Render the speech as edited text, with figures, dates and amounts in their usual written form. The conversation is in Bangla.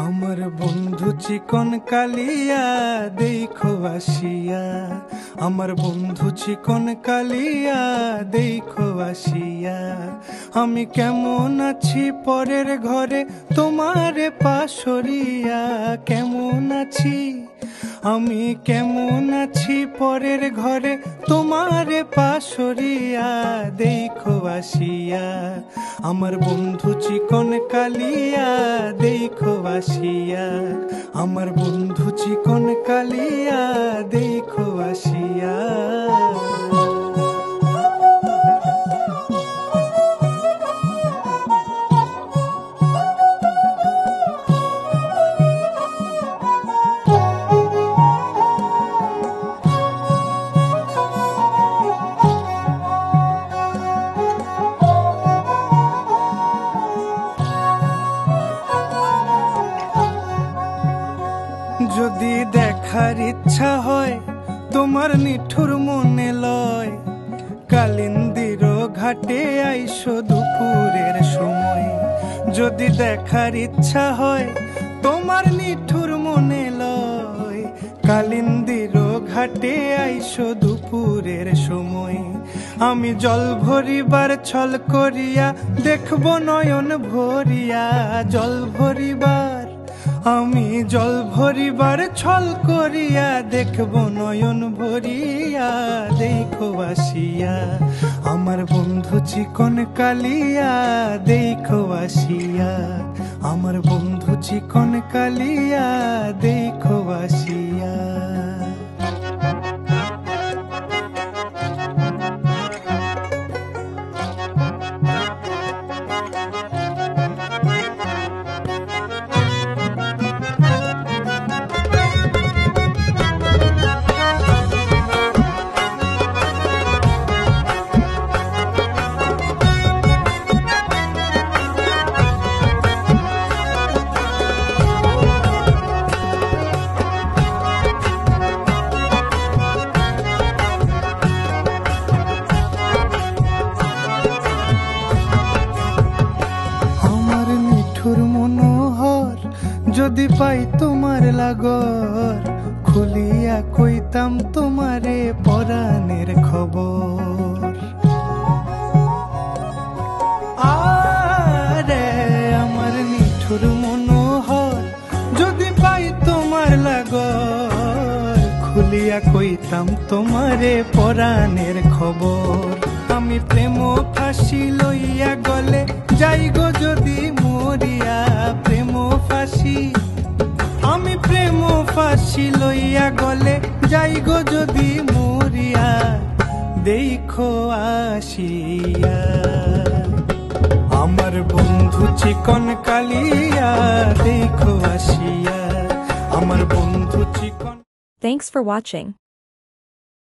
আমার বন্ধু চিকন কালিয়া দেখো আসিয়া, আমার বন্ধু চিকন কালিয়া দেখো আসিয়া। আমি কেমন আছি পরের ঘরে তোমারে পাশরিয়া, কেমন আছি আমি কেমন আছি পরের ঘরে তোমারে পাশরিয়া দেখো আসিয়া। আমার বন্ধু চিকন কালিয়া দেখো আসিয়া, আমার বন্ধু চিকন কালিয়া দেখো আসিয়া। যদি দেখার ইচ্ছা হয় তোমার নিঠুর মনে লয়, কালিন্দির ঘাটে আইসো দুপুরের সময়। যদি দেখার ইচ্ছা হয় তোমার নিঠুর মনে লয়, কালিন্দির ঘাটে আইসো দুপুরের সময়। আমি জল ভরিবার ছল করিয়া দেখব নয়ন ভরিয়া, জল ভরিবার আমি জল ভরিবার ছল করিয়া দেখব নয়ন ভরিয়া দেখো আসিয়া। আমার বন্ধু চিকন কালিয়া দেখো আসিয়া, আমার বন্ধু চিকন কালিয়া দেখো আসিয়া। মনোহর যদি পাই তোমার লাগর, খুলিয়া কইতাম তোমারে পরাণের খবর। আরে আমার নিঠুর মনোহর যদি পাই তোমার লাগর, খুলিয়া কইতাম তোমারে পরাণের খবর। আমি প্রেম ফাঁসি লইয়া গলে যাই গো যদি মরিয়া, প্রেম ফাঁসি আমি প্রেম ফাঁসি লইয়া গলে যাই গো যদি মরিয়া দেখো আসিয়া। আমার বন্ধু চিকন কালিয়া দেখো আসিয়া, আমার বন্ধু চিকন। Thanks for watching.